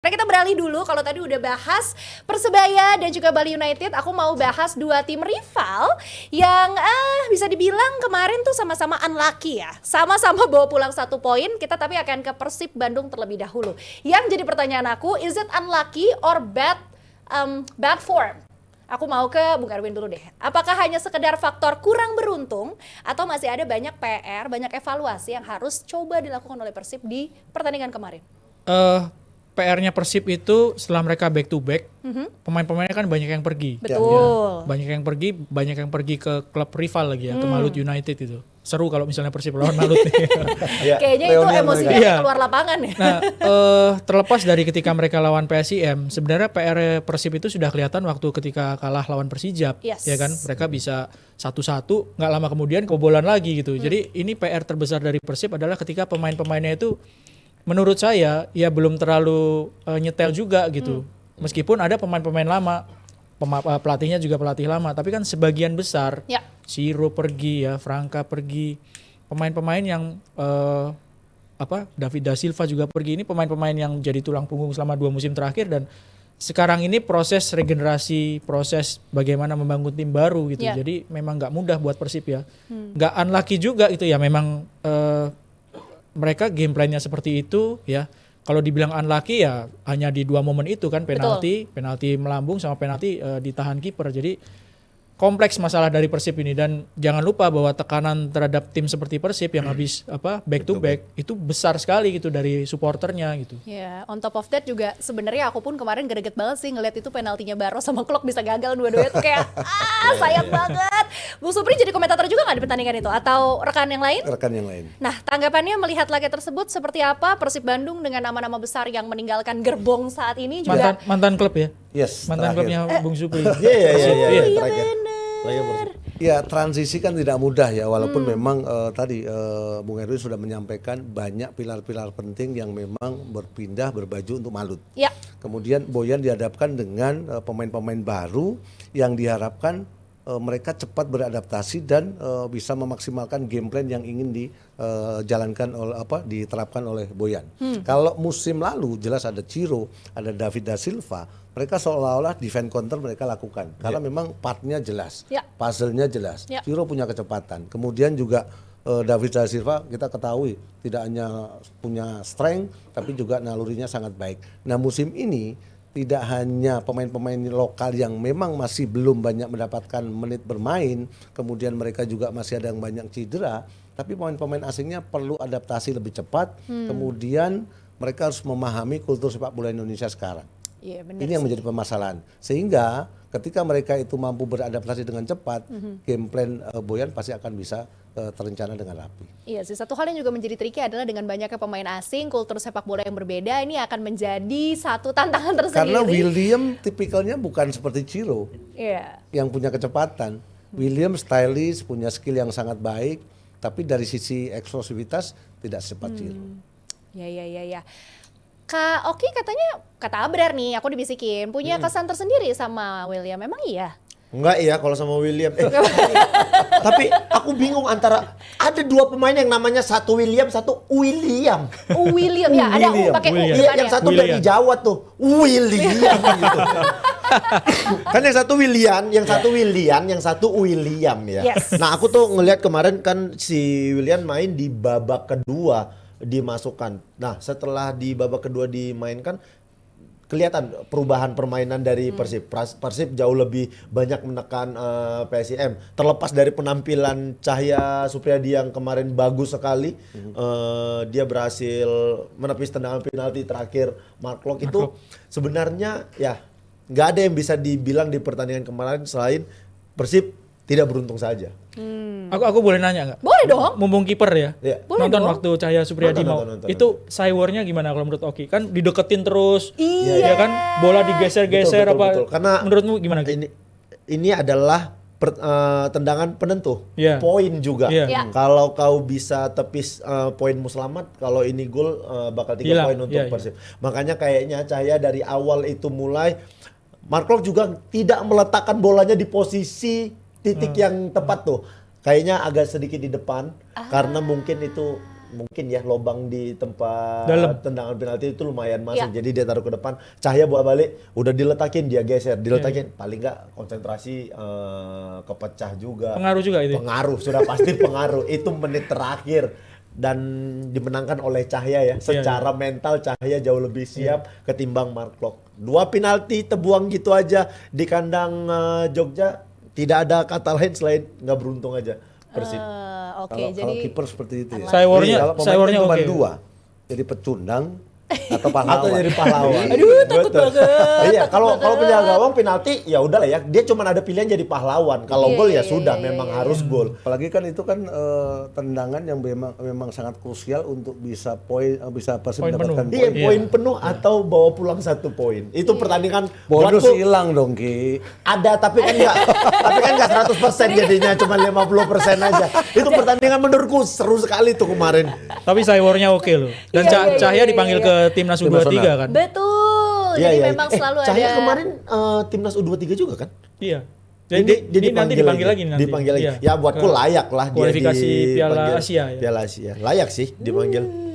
Sekarang kita beralih dulu, kalau tadi udah bahas Persebaya dan juga Bali United, aku mau bahas dua tim rival yang bisa dibilang kemarin tuh sama-sama unlucky ya. Sama-sama bawa pulang 1 poin, kita tapi akan ke Persib Bandung terlebih dahulu. Yang jadi pertanyaan aku, is it unlucky or bad form? Aku mau ke Bung Erwin dulu deh. Apakah hanya sekedar faktor kurang beruntung atau masih ada banyak PR, banyak evaluasi yang harus coba dilakukan oleh Persib di pertandingan kemarin? PR-nya Persib itu setelah mereka back to back, pemain-pemainnya kan banyak yang pergi. Betul. Banyak yang pergi ke klub rival lagi ya, ke Malut United itu. Seru kalau misalnya Persib lawan Malut nih. Kayaknya itu emosinya keluar lapangan ya. Nah, terlepas dari ketika mereka lawan PSIM, sebenarnya PR Persib itu sudah kelihatan waktu ketika kalah lawan Persijap, Yes. ya kan? Mereka bisa 1-1, nggak lama kemudian kebobolan lagi gitu. Jadi ini PR terbesar dari Persib adalah ketika pemain-pemainnya itu menurut saya ya belum terlalu nyetel juga gitu. Meskipun ada pemain-pemain lama, pelatihnya juga pelatih lama, tapi kan sebagian besar Ciro pergi ya, Franka pergi, pemain-pemain yang David da Silva juga pergi. Ini pemain-pemain yang jadi tulang punggung selama 2 musim terakhir dan sekarang ini proses regenerasi, proses bagaimana membangun tim baru gitu. Jadi memang nggak mudah buat Persib ya. Nggak unlucky juga gitu ya. Memang mereka game plan-nya seperti itu ya. Kalau dibilang unlucky ya hanya di 2 momen itu kan, penalti melambung sama penalti ditahan kiper. Jadi kompleks masalah dari Persib ini dan jangan lupa bahwa tekanan terhadap tim seperti Persib yang habis back to back itu besar sekali gitu dari supporternya gitu. Ya, on top of that juga sebenarnya aku pun kemarin greget banget sih ngeliat itu penaltinya Barros sama Klok bisa gagal dua-duanya tuh kayak sayang banget. Bu Supri jadi komentator juga nggak di pertandingan itu atau rekan yang lain? Rekan yang lain. Nah, tanggapannya melihat laga tersebut seperti apa? Persib Bandung dengan nama-nama besar yang meninggalkan gerbong saat ini juga mantan klub ya? Yes, mantan klubnya Bung Supri. Iya, benar. Ya, transisi kan tidak mudah ya, walaupun memang tadi Bung Erwin sudah menyampaikan banyak pilar-pilar penting yang memang berpindah berbaju untuk Malut. Ya. Kemudian Boyan dihadapkan dengan pemain-pemain baru yang diharapkan mereka cepat beradaptasi dan bisa memaksimalkan game plan yang ingin dijalankan oleh diterapkan oleh Boyan. Kalau musim lalu jelas ada Ciro, ada David da Silva, mereka seolah-olah defend counter mereka lakukan karena memang partnya jelas, puzzle-nya jelas. Ciro punya kecepatan. Kemudian juga David da Silva kita ketahui tidak hanya punya strength tapi juga nalurinya sangat baik. Nah, musim ini tidak hanya pemain-pemain lokal yang memang masih belum banyak mendapatkan menit bermain, kemudian mereka juga masih ada yang banyak cedera, tapi pemain-pemain asingnya perlu adaptasi lebih cepat, kemudian mereka harus memahami kultur sepak bola Indonesia sekarang. Iya, benar ini yang menjadi permasalahan. Sehingga ketika mereka itu mampu beradaptasi dengan cepat, game plan Boyan pasti akan bisa terencana dengan rapi. Iya sih, satu hal yang juga menjadi tricky adalah dengan banyaknya pemain asing, kultur sepak bola yang berbeda, ini akan menjadi satu tantangan tersendiri. Karena William tipikalnya bukan seperti Ciro, yang punya kecepatan. William stylish, punya skill yang sangat baik, tapi dari sisi eksplosivitas tidak secepat Ciro. Ya. Kak Oki katanya, kata Abrar nih, aku dibisikin, punya kesan tersendiri sama William, memang iya? Enggak ya kalau sama William. Tapi aku bingung antara ada 2 pemain yang namanya satu William, satu William. William ya, ada U pakai U. Iya, yang satu dari Jawa tuh William gitu. Kan yang satu William, yang satu William ya. Yes. Nah, aku tuh ngelihat kemarin kan si William main di babak kedua dimasukkan. Nah, setelah di babak kedua dimainkan kelihatan perubahan permainan dari Persib. Persib jauh lebih banyak menekan PSIM. Terlepas dari penampilan Cahya Supriyadi yang kemarin bagus sekali, dia berhasil menepis tendangan penalti terakhir Mark Klok itu sebenarnya ya nggak ada yang bisa dibilang di pertandingan kemarin selain Persib tidak beruntung saja. Aku boleh nanya nggak? Boleh dong. Mumpung kiper ya. Nonton dong. waktu Cahya Supriyadi Nonton. Itu cybernya gimana kalau menurut Oki? Kan dideketin terus. Iya. Ya kan? Bola digeser-geser Betul. Karena menurutmu gimana? Ini adalah tendangan penentu, poin juga. Kalau kau bisa tepis poinmu selamat, kalau ini gol bakal 3 poin untuk Persib. Makanya kayaknya Cahya dari awal itu mulai Mark Klok juga tidak meletakkan bolanya di posisi titik yang tepat tuh. Kayaknya agak sedikit di depan karena mungkin itu mungkin ya lobang di tempat Dalam. tendangan penalti itu lumayan masuk. Ya. Jadi dia taruh ke depan, Cahya bola balik, udah diletakin dia geser, diletakin. Paling nggak konsentrasi kepecah juga. Pengaruh juga itu. Pengaruh, sudah pasti pengaruh. Itu menit terakhir dan dimenangkan oleh Cahya ya. Secara mental Cahya jauh lebih siap ketimbang Mark Klok. 2 penalti terbuang gitu aja di kandang Jogja. Tidak ada kata lain selain nggak beruntung aja Persib. Oke, Kalau jadi kiper seperti itu ya. Cyborgnya- Kalau pemain cyborgnya cuma oke. 2. Jadi pecundang atau pahlawan. Atau jadi pahlawan. Aduh, takut Betul. banget. Iya, kalau penjaga gawang penalti ya udah lah ya. Dia cuma ada pilihan jadi pahlawan. Kalau Iya, gol iya, ya sudah iya, memang iya. harus gol. Apalagi kan itu kan tendangan yang memang sangat krusial untuk bisa bisa Persib Poin mendapatkan penuh. Iya, poin. poin penuh atau bawa pulang 1 poin. Itu pertandingan Bonus buatku hilang dong Ki. ada tapi kan enggak 100% jadinya cuma 50% aja. Itu pertandingan menurutku seru sekali tuh kemarin. Tapi Cyborgnya oke loh. Dan Iya, iya, Cahya iya, dipanggil iya. ke timnas U23 kan? betul. Iya, Jadi iya. memang selalu Cahya ada. kemarin timnas U23 juga kan? Iya. Jadi ini nanti dipanggil lagi nanti. Dipanggil lagi. Iya. Ya buatku Ke layak lah dia kualifikasi Piala dipanggil. Asia ya. Piala Asia. Layak sih dipanggil.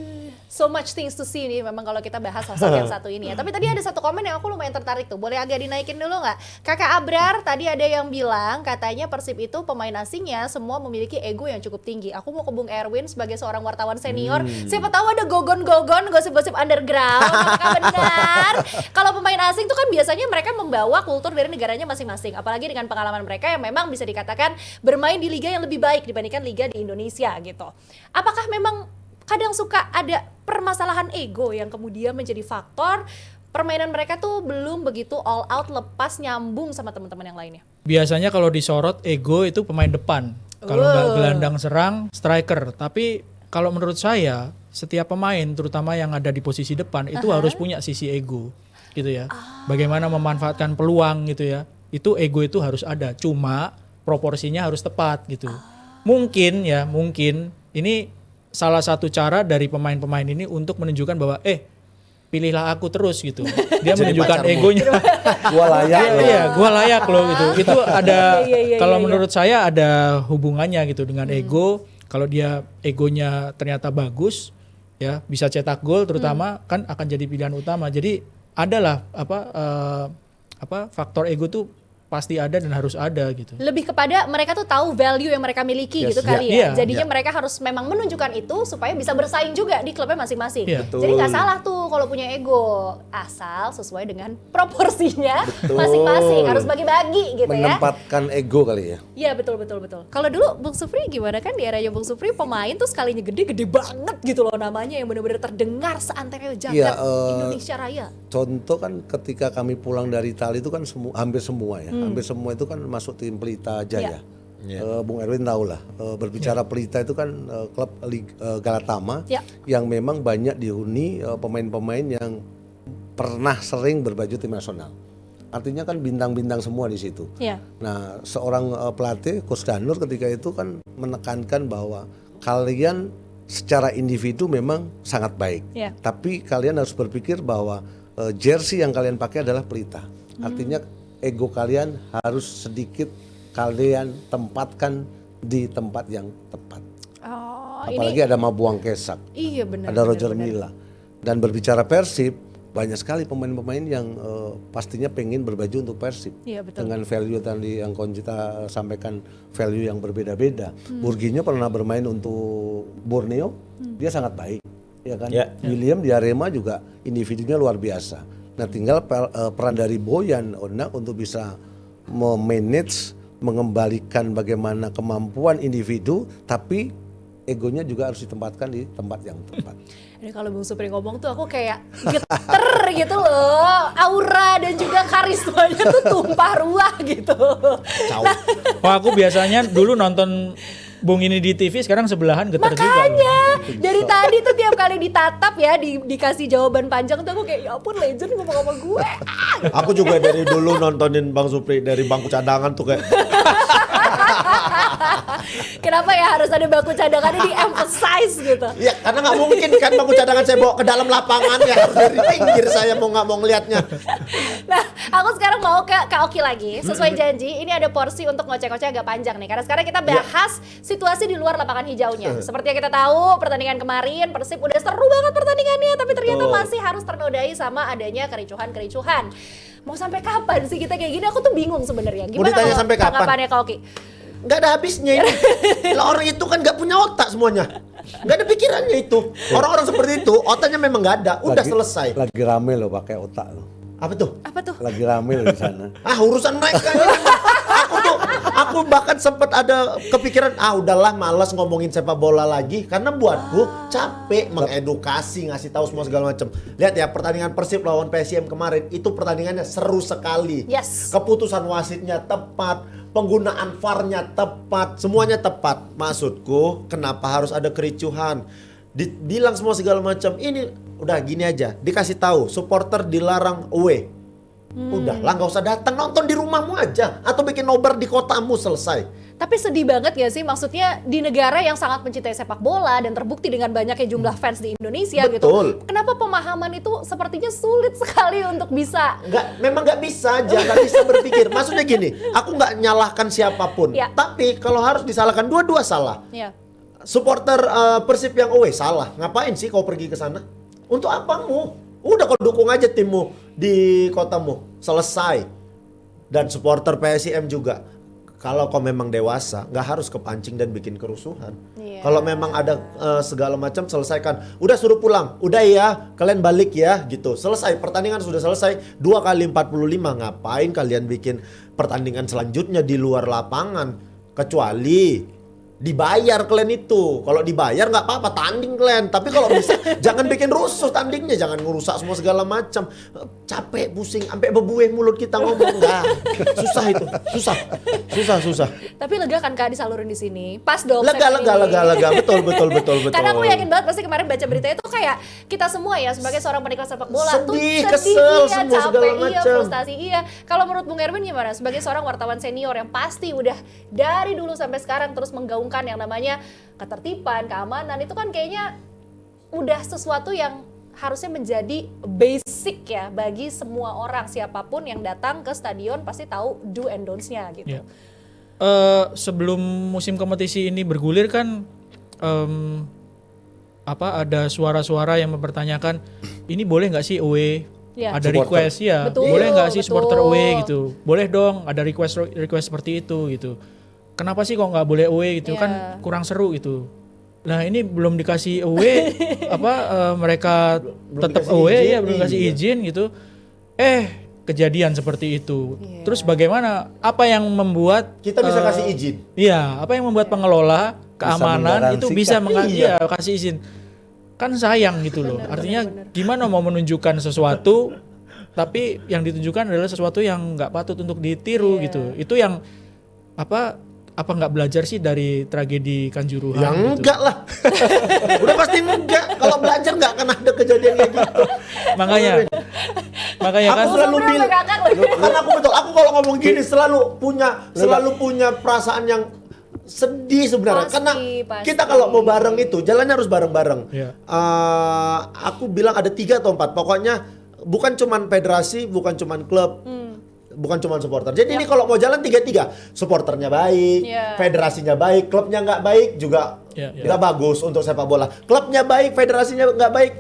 So much things to see nih memang kalau kita bahas sosok yang satu ini ya. Tapi tadi ada satu komen yang aku lumayan tertarik tuh. Boleh agak dinaikin dulu nggak? Kakak Abrar tadi ada yang bilang katanya Persib itu pemain asingnya semua memiliki ego yang cukup tinggi. Aku mau ke Bung Erwin sebagai seorang wartawan senior. Siapa tahu ada gogon-gogon gosip-gosip underground. Apakah benar? Kalau pemain asing tuh kan biasanya mereka membawa kultur dari negaranya masing-masing. Apalagi dengan pengalaman mereka yang memang bisa dikatakan bermain di liga yang lebih baik dibandingkan liga di Indonesia gitu. Apakah memang kadang suka ada permasalahan ego yang kemudian menjadi faktor permainan mereka tuh belum begitu all out lepas nyambung sama teman-teman yang lainnya? Biasanya kalau disorot ego itu pemain depan. Kalau nggak gelandang serang, striker. Tapi kalau menurut saya setiap pemain terutama yang ada di posisi depan itu harus punya sisi ego gitu ya. Bagaimana memanfaatkan peluang gitu ya. Itu ego itu harus ada. Cuma proporsinya harus tepat gitu. Mungkin ini salah satu cara dari pemain-pemain ini untuk menunjukkan bahwa pilihlah aku terus gitu. Dia menunjukkan pacarmu. egonya. Gua layak. Iya, gua layak loh gitu. Itu ada Iya, kalau menurut saya ada hubungannya gitu dengan ego. Kalau dia egonya ternyata bagus ya, bisa cetak gol terutama kan akan jadi pilihan utama. Jadi adalah faktor ego tuh pasti ada dan harus ada gitu. Lebih kepada mereka tuh tahu value yang mereka miliki Yes, gitu kali iya, ya. Jadinya mereka harus memang menunjukkan itu supaya bisa bersaing juga di klubnya masing-masing. Iya. Jadi nggak salah tuh kalau punya ego, asal sesuai dengan proporsinya masing-masing. Harus bagi-bagi gitu ya. Menempatkan ego kali ya. Iya betul. Kalau dulu Bung Supri gimana kan di eranya Bung Supri pemain tuh sekalinya gede banget gitu loh namanya yang benar-benar terdengar seantero jagat Iya, Indonesia Raya. Contoh kan ketika kami pulang dari Itali itu kan hampir semua ya. Hampir semua itu kan masuk tim Pelita Jaya. Bung Erwin tahu lah. Berbicara Pelita itu kan klub Galatama Ya. yang memang banyak dihuni pemain-pemain yang pernah sering berbaju tim nasional. Artinya kan bintang-bintang semua di situ. Iya. Nah, seorang pelatih Coach Danur ketika itu kan menekankan bahwa kalian secara individu memang sangat baik. Iya. Tapi kalian harus berpikir bahwa jersey yang kalian pakai adalah Pelita. Artinya ego kalian harus sedikit kalian tempatkan di tempat yang tepat. Oh, Apalagi ada Mabuang Kesak, iya benar. ada Roger Milla. Dan berbicara Persib, banyak sekali pemain-pemain yang pastinya pengen berbaju untuk Persib. Iya, betul. Dengan value tadi yang Konjita sampaikan, value yang berbeda-beda. Burginya pernah bermain untuk Borneo, dia sangat baik. Ya kan? Ya. William di Arema juga individunya luar biasa. Nah, tinggal peran dari Boyan Onak untuk bisa memanage, mengembalikan bagaimana kemampuan individu, tapi egonya juga harus ditempatkan di tempat yang tepat. Ini kalau Bung Supri ngomong tuh aku kayak geter gitu loh, aura dan juga karismanya tuh tumpah ruah gitu. Nah, Wah, aku biasanya dulu nonton Bung ini di TV, sekarang sebelahan getar juga. makanya dari tadi tuh tiap kali ditatap ya, dikasih jawaban panjang tuh aku kayak ya ampun legend ngomong sama gue. Aku juga dari dulu nontonin Bang Supri dari bangku cadangan tuh kayak Kenapa ya harus ada bangku cadangannya di emphasize gitu? Ya karena nggak mungkin kan bangku cadangan saya bawa ke dalam lapangan ya, harus dari pinggir saya mau nggak mau ngelihatnya. Nah, aku sekarang mau ke Kak Oki lagi. Sesuai janji, ini ada porsi untuk ngoceh-ngoceh agak panjang nih. Karena sekarang kita bahas situasi di luar lapangan hijaunya. Seperti yang kita tahu, pertandingan kemarin Persib udah seru banget pertandingannya, tapi ternyata Betul. masih harus ternodai sama adanya kericuhan-kericuhan. Mau sampai kapan sih kita kayak gini? Aku tuh bingung sebenarnya. Mau ditanya kalau sampai kapan? tanggapannya Kak Oki? Nggak ada habisnya ini. Lah orang itu kan nggak punya otak semuanya. Nggak ada pikirannya itu. Orang-orang seperti itu otaknya memang nggak ada. Udah selesai. Lagi rame loh pakai otak loh. Apa tuh? Apa tuh? Lagi rame loh di sana. Urusan mereka ini. Aku bahkan sempat ada kepikiran, udahlah malas ngomongin sepak bola lagi karena buatku capek mengedukasi, ngasih tahu semua segala macam. Lihat ya pertandingan Persib lawan PSIM kemarin itu pertandingannya seru sekali. Yes. Keputusan wasitnya tepat, penggunaan VAR-nya tepat, semuanya tepat. Maksudku, kenapa harus ada kericuhan? Dibilang semua segala macam. Ini udah gini aja, dikasih tahu supporter dilarang away. Udahlah nggak usah datang, nonton di rumahmu aja atau bikin nobar di kotamu, selesai. Tapi sedih banget gak sih? Maksudnya di negara yang sangat mencintai sepak bola dan terbukti dengan banyaknya jumlah fans di Indonesia Betul. gitu. Kenapa pemahaman itu sepertinya sulit sekali untuk bisa Memang nggak bisa aja, nggak bisa berpikir. Maksudnya gini, aku nggak nyalahkan siapapun, Ya. tapi kalau harus disalahkan dua-dua salah. ya. Supporter Persib yang away salah. Ngapain sih kau pergi ke sana? Untuk apamu? Udah kau dukung aja timmu di kotamu. Selesai. Dan supporter PSIM juga. Kalau kau memang dewasa, nggak harus kepancing dan bikin kerusuhan. Iya. Kalau memang ada segala macam, selesaikan. Udah suruh pulang. Udah ya, kalian balik ya gitu. Selesai, pertandingan sudah selesai. 2 kali 45. Ngapain kalian bikin pertandingan selanjutnya di luar lapangan? Kecuali dibayar kalian itu. Kalau dibayar nggak apa-apa, tanding kalian. Tapi kalau bisa jangan bikin rusuh tandingnya, jangan ngerusak semua segala macam. Capek, pusing, sampai bebuih mulut kita ngomong. Nggak, susah itu, susah. Tapi lega kan Kak disalurin di sini. Pas dong. Lega, segmen ini. betul. Karena aku yakin banget pasti kemarin baca beritanya itu kayak kita semua ya sebagai seorang penikmat sepak bola tuh Sedih, sedih, kesel, iya, semua capek, segala iya, macam. frustasi, iya. Kalau menurut Bung Erwin gimana? Sebagai seorang wartawan senior yang pasti udah dari dulu sampai sekarang terus menggaungkan yang namanya ketertiban, keamanan, itu kan kayaknya udah sesuatu yang harusnya menjadi basic ya bagi semua orang, siapapun yang datang ke stadion pasti tahu do and don'ts-nya gitu. Ya. Sebelum musim kompetisi ini bergulir kan ada suara-suara yang mempertanyakan ini boleh nggak sih away? Ya. Ada Supporter. request ya, Betul, boleh nggak sih betul. supporter away gitu? Boleh dong, ada request seperti itu gitu. Kenapa sih kok nggak boleh away gitu? Ya. Kan kurang seru gitu. Nah ini belum dikasih away, mereka tetap dikasih away izin, ya, belum kasih iya. izin gitu. Kejadian seperti itu. Iya. Terus bagaimana? Apa yang membuat Kita bisa kasih izin. Iya, apa yang membuat pengelola keamanan itu bisa Iya. kasih izin? Kan sayang gitu loh. Benar, Artinya benar. gimana mau menunjukkan sesuatu tapi yang ditunjukkan adalah sesuatu yang nggak patut untuk ditiru Iya. gitu. Itu yang apa nggak belajar sih dari tragedi Kanjuruhan? Ya gitu. enggak lah. Udah pasti enggak. Kalau belajar enggak akan ada kejadian kayak gitu. Makanya kan Aku selalu Ngobrol bilang, sama kakak loh. karena aku kalau ngomong gini selalu punya perasaan yang sedih sebenarnya. Pasti, Karena pasti. kita kalau mau bareng itu jalannya harus bareng-bareng. Iya. Aku bilang ada 3 atau 4. Pokoknya bukan cuman federasi, bukan cuman klub. Bukan cuma supporter. Jadi ini kalau mau jalan 3-3, supporternya baik, Iya. federasinya baik, klubnya nggak baik juga Iya, iya. nggak bagus untuk sepak bola. Klubnya baik, federasinya nggak baik,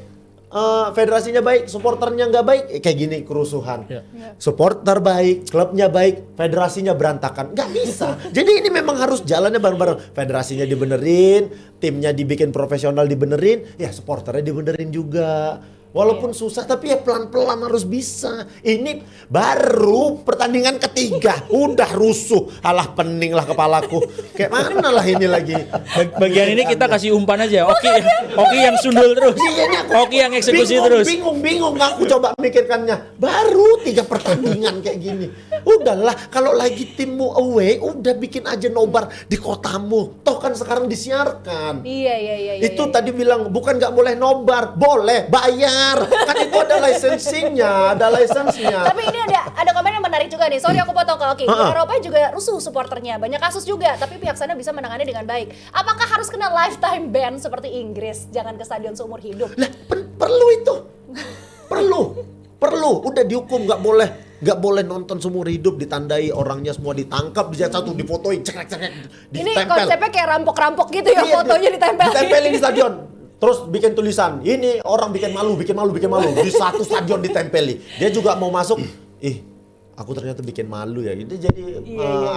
federasinya baik, supporternya nggak baik, kayak gini kerusuhan. Iya. Supporter baik, klubnya baik, federasinya berantakan, nggak bisa. Jadi ini memang harus jalannya bareng-bareng. Federasinya dibenerin, timnya dibikin profesional dibenerin, ya supporternya dibenerin juga. Walaupun susah tapi ya pelan-pelan harus bisa. Ini baru pertandingan ketiga udah rusuh. Alah pening lah kepalaku. Kayak mana lah ini lagi. bagian ini kita kasih umpan aja. Oki yang sundul terus. Iya, ini aku Oki yang eksekusi terus. Bingung aku coba mikirkannya. Baru 3 pertandingan kayak gini. Udahlah kalau lagi timmu away udah bikin aja nobar di kotamu. Toh kan sekarang disiarkan. Iya. Itu tadi bilang bukan nggak boleh nobar, boleh bayar. dengar. Kan itu ada licensingnya, ada license-nya. Tapi ini ada komen yang menarik juga nih. Sorry aku potong Kak Oki. Di Eropa juga rusuh supporternya. Banyak kasus juga, tapi pihak sana bisa menangani dengan baik. Apakah harus kena lifetime ban seperti Inggris? Jangan ke stadion seumur hidup. Lah, perlu itu. Perlu. Udah dihukum, nggak boleh nonton seumur hidup, ditandai orangnya semua ditangkap, dijat satu difotoin, cekrek, Ini ditempel. konsepnya kayak rampok-rampok gitu ya, Iya, fotonya ditempelin di stadion. Terus bikin tulisan, ini orang bikin malu. Di satu stadion ditempeli. Dia juga mau masuk, aku ternyata bikin malu ya. Itu jadi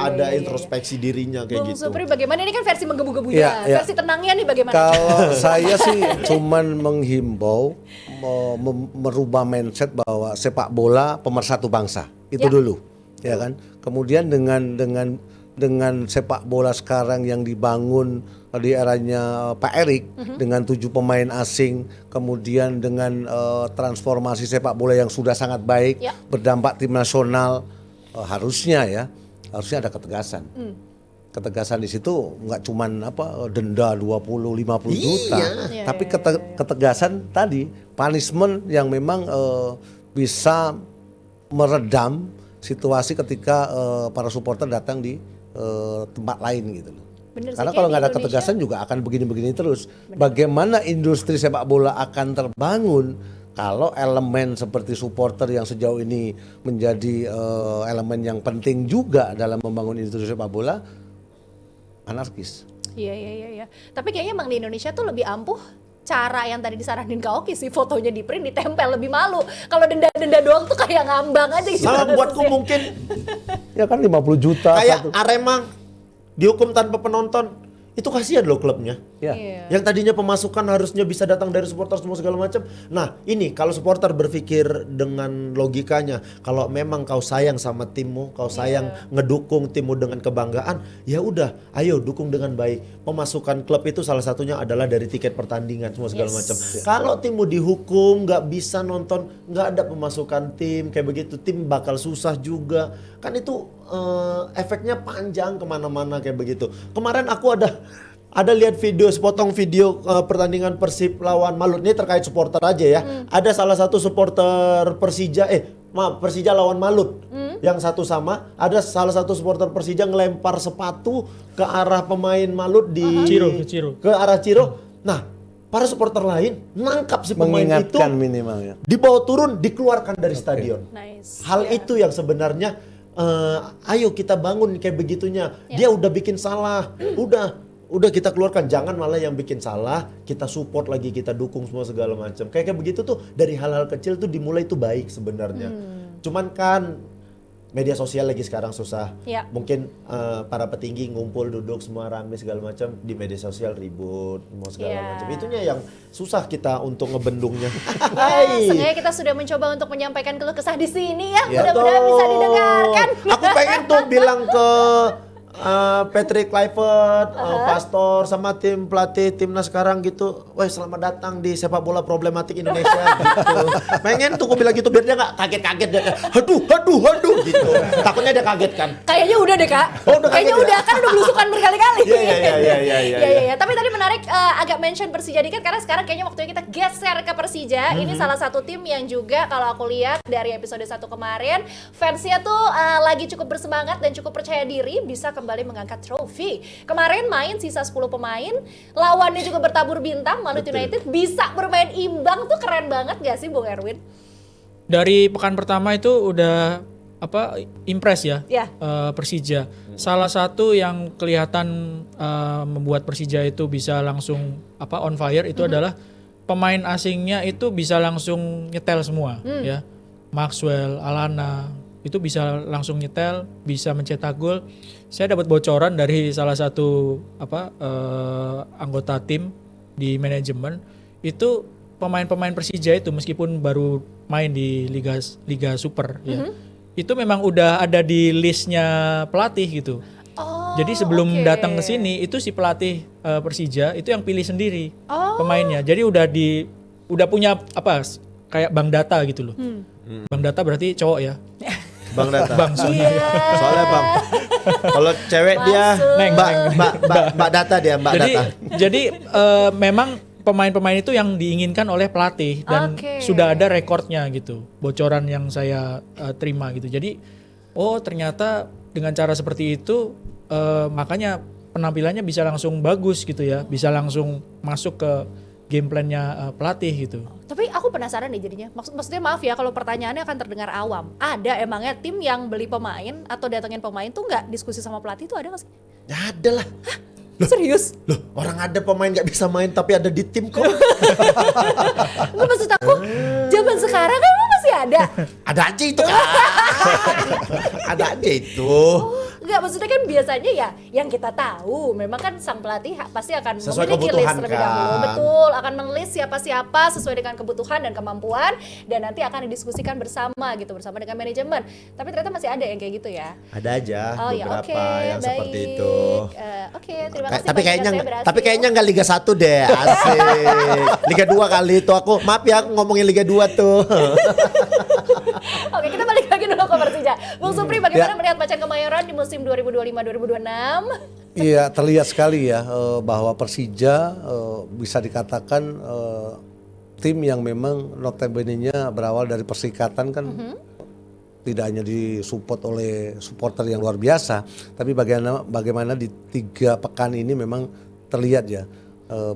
ada introspeksi dirinya kayak Bung gitu. Supri bagaimana? Ini kan versi menggebu-gebunya. Iya. Versi tenangnya nih bagaimana? Kalau saya sih cuman menghimbau merubah mindset bahwa sepak bola pemersatu bangsa. Itu Ya. dulu, ya kan? Kemudian dengan sepak bola sekarang yang dibangun di eranya Pak Erik dengan 7 pemain asing, kemudian dengan transformasi sepak bola yang sudah sangat baik, Ya. berdampak tim nasional, harusnya ada ketegasan. Ketegasan di situ nggak cuman denda 20-50 juta, Iya, tapi iya, ketegasan tadi punishment yang memang bisa meredam situasi ketika para supporter datang di tempat lain gitu loh. Bener sih, Karena kayak kalau di nggak ada Indonesia. ketegasan juga akan begini-begini terus. Bagaimana industri sepak bola akan terbangun kalau elemen seperti supporter yang sejauh ini menjadi elemen yang penting juga dalam membangun industri sepak bola anarkis. Iya. Tapi kayaknya emang di Indonesia tuh lebih ampuh cara yang tadi disaranin Kak Oki sih, fotonya di print ditempel, lebih malu. Kalau denda-denda doang tuh kayak ngambang aja gitu. Sama buatku mungkin Ya kan 50 juta kayak satu. Arema dihukum tanpa penonton. Itu kasihan loh klubnya. Ya. Iya. Yang tadinya pemasukan harusnya bisa datang dari supporter semua segala macam. Nah, ini kalau supporter berpikir dengan logikanya, kalau memang kau sayang sama timmu, kau sayang ngedukung timmu dengan kebanggaan, ya udah, ayo dukung dengan baik. Pemasukan klub itu salah satunya adalah dari tiket pertandingan semua segala macam. Kalau timmu dihukum, nggak bisa nonton, nggak ada pemasukan tim kayak begitu, tim bakal susah juga. Kan itu efeknya panjang kemana-mana kayak begitu. Kemarin aku ada lihat video, sepotong video pertandingan Persib lawan Malut. Ini terkait supporter aja ya. Ada salah satu supporter Persija, Persija lawan Malut. Yang satu sama, ada salah satu supporter Persija ngelempar sepatu ke arah pemain Malut di Ciro. ke arah Ciro. Nah, para supporter lain nangkap si pemain itu, Mengingatkan minimalnya. dibawa turun, dikeluarkan dari stadion. Nice. Hal itu yang sebenarnya ayo kita bangun kayak begitunya. Dia udah bikin salah, udah kita keluarkan. Jangan malah yang bikin salah kita support lagi, kita dukung semua segala macam. Kayak begitu tuh dari hal-hal kecil tuh dimulai tuh baik sebenarnya. Cuman kan media sosial lagi sekarang susah. Ya. Mungkin para petinggi ngumpul duduk semua rame segala macam, di media sosial ribut mau segala Ya. macam. Itunya yang susah kita untuk ngebendungnya. Ya, seenggaknya kita sudah mencoba untuk menyampaikan keluh kesah di sini ya. Ya. Mudah-mudahan bisa Betul. didengarkan. Aku pengen tuh bilang ke Patrick Kluivert, Pastor sama tim pelatih timnas sekarang gitu. Wah, selamat datang di sepak bola problematik Indonesia gitu. Pengen tuh aku bilang gitu biar dia nggak kaget-kaget dia kayak aduh gitu. Takutnya dia kaget kan. Kayaknya udah deh Kak. Oh, udah Kayaknya kaget ya? udah kan udah belusukan berkali-kali. Iya. Tapi tadi menarik agak mention Persija dikit karena sekarang kayaknya waktunya kita geser ke Persija. Ini salah satu tim yang juga kalau aku lihat dari episode 1 kemarin fansnya tuh lagi cukup bersemangat dan cukup percaya diri bisa kembali mengangkat trofi. Kemarin main sisa 10 pemain, lawannya juga bertabur bintang, Malut United bisa bermain imbang tuh keren banget gak sih Bung Erwin? Dari pekan pertama itu udah impress ya, Ya. Persija. Salah satu yang kelihatan membuat Persija itu bisa langsung on fire itu adalah pemain asingnya itu bisa langsung nyetel semua ya. Maxwell, Alana itu bisa langsung nyetel, bisa mencetak gol. Saya dapat bocoran dari salah satu anggota tim di manajemen itu pemain-pemain Persija itu meskipun baru main di Liga Super ya. Itu memang udah ada di listnya pelatih gitu. Oh, Jadi sebelum oke. datang ke sini itu si pelatih Persija itu yang pilih sendiri Oh. pemainnya. Jadi udah punya kayak bank data gitu loh. Bank data berarti cowok ya. Bang Data. Bang Iya. Soalnya Bang, kalau cewek dia Masuk. Mbak Data dia, Mbak jadi Data. jadi memang pemain-pemain itu yang diinginkan oleh pelatih dan Oke. sudah ada rekornya gitu. Bocoran yang saya terima gitu. Jadi ternyata dengan cara seperti itu makanya penampilannya bisa langsung bagus gitu ya. Bisa langsung masuk ke game plan-nya pelatih gitu. Tapi aku penasaran nih jadinya. Maksudnya maaf ya kalau pertanyaannya akan terdengar awam. Ada emangnya tim yang beli pemain atau datengin pemain tuh nggak diskusi sama pelatih tuh ada nggak sih? Ya ada lah. Serius? Loh, orang ada pemain nggak bisa main tapi ada di tim kok. Nggak, maksud aku zaman sekarang kan emang masih ada. Ada aja itu kan. Ada aja itu. Enggak, maksudnya kan biasanya ya yang kita tahu memang kan sang pelatih pasti akan Sesuai memiliki kebutuhan list terlebih kan. dahulu. Betul, akan men-list siapa-siapa sesuai dengan kebutuhan dan kemampuan dan nanti akan didiskusikan bersama gitu bersama dengan manajemen. Tapi ternyata masih ada yang kayak gitu ya. Ada aja Oh ya, beberapa oke, yang seperti baik. itu. Oke, terima kasih. Tapi pengingat kayaknya saya berhasil. tapi kayaknya nggak Liga 1 deh. Asik. Liga 2 kali itu aku. Maaf ya aku ngomongin Liga 2 tuh. Oke, kita balik lagi dulu ke Persija. Bung Supri, bagaimana melihat Macan Kemayoran di musim 2025-2026? Iya, terlihat sekali ya bahwa Persija bisa dikatakan tim yang memang notabene-nya berawal dari persikatan kan. Tidak hanya disupport oleh supporter yang luar biasa, tapi bagaimana di 3 pekan ini memang terlihat ya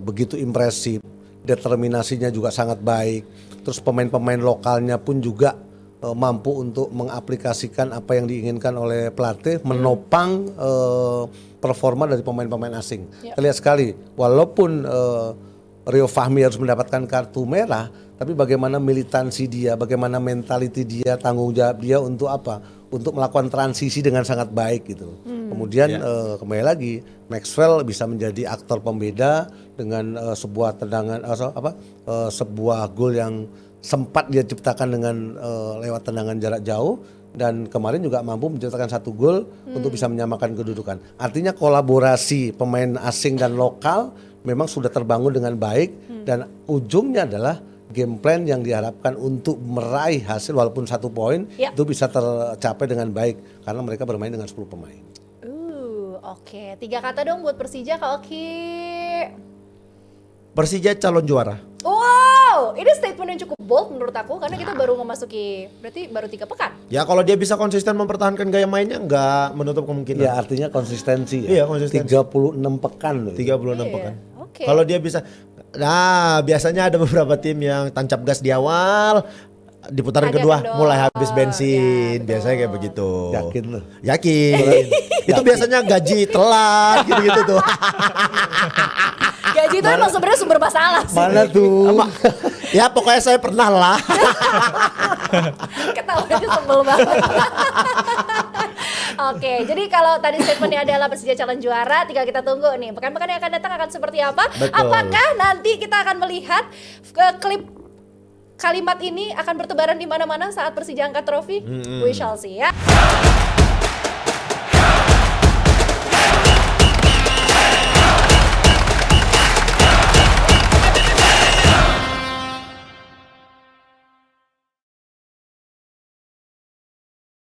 begitu impresif, determinasinya juga sangat baik. Terus pemain-pemain lokalnya pun juga mampu untuk mengaplikasikan apa yang diinginkan oleh pelatih, menopang performa dari pemain-pemain asing. Terlihat sekali, walaupun Rio Fahmi harus mendapatkan kartu merah, tapi bagaimana militansi dia, bagaimana mentality dia, tanggung jawab dia untuk apa? Untuk melakukan transisi dengan sangat baik gitu. Kemudian kembali lagi Maxwell bisa menjadi aktor pembeda dengan sebuah tendangan sebuah gol yang sempat dia ciptakan dengan lewat tendangan jarak jauh dan kemarin juga mampu menciptakan 1 gol untuk bisa menyamakan kedudukan. Artinya kolaborasi pemain asing dan lokal memang sudah terbangun dengan baik dan ujungnya adalah game plan yang diharapkan untuk meraih hasil walaupun 1 poin itu bisa tercapai dengan baik karena mereka bermain dengan 10 pemain. Oke. 3 kata dong buat Persija, Kak Oki. Persija calon juara. Wow, ini statement yang cukup bold menurut aku karena kita baru memasuki, berarti baru 3 pekan. Ya kalau dia bisa konsisten mempertahankan gaya mainnya nggak menutup kemungkinan. Ya artinya konsistensi Iya, ya. konsistensi. 36 pekan loh. 36 Iya, pekan. oke. Kalau dia bisa, nah biasanya ada beberapa tim yang tancap gas di awal, di putaran Agak kedua kendor. mulai habis bensin, Ya, biasanya kayak betul. begitu. Yakin loh. Yakin. Itu biasanya gaji telat gitu-gitu tuh. Gaji itu emang sebenarnya sumber masalah sih. Mana tuh? Ya pokoknya saya pernah lah. Ketawanya sebel banget. Oke, jadi kalau tadi statementnya adalah Persija calon juara, tinggal kita tunggu nih pekan-pekan yang akan datang akan seperti apa. Betul. Apakah nanti kita akan melihat ke klip kalimat ini akan bertebaran di mana-mana saat Persija angkat trofi? We shall see ya.